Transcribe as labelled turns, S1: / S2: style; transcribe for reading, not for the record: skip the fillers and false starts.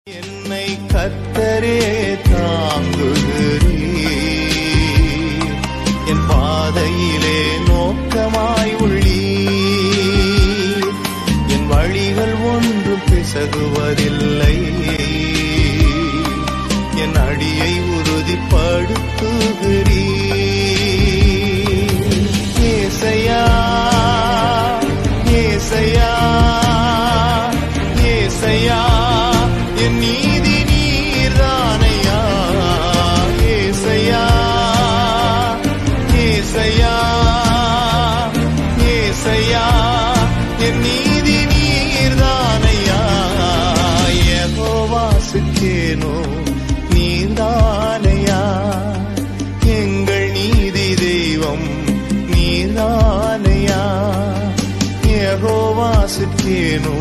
S1: என்னை கர்த்தரே தாங்குகிறீர், என் பாதையிலே நோக்கமாய் உள்ளீர், என் வழிகள் ஒன்றும் பிசகுவதில்லை, என் அடியை உறுதிப்படுத்துகிறீர். ஏசையா ஏசையா ஏசையா, என் நீதி நீர்தானையா. ஏசையா ஏசையா ஏசையா, என் நீதி நீர்தானையா. யெகோவாசுக்கேனோ நீர்தானையா, எங்கள் நீதி தெய்வம் நீர்தானையா. யெகோவாசுக்கேனோ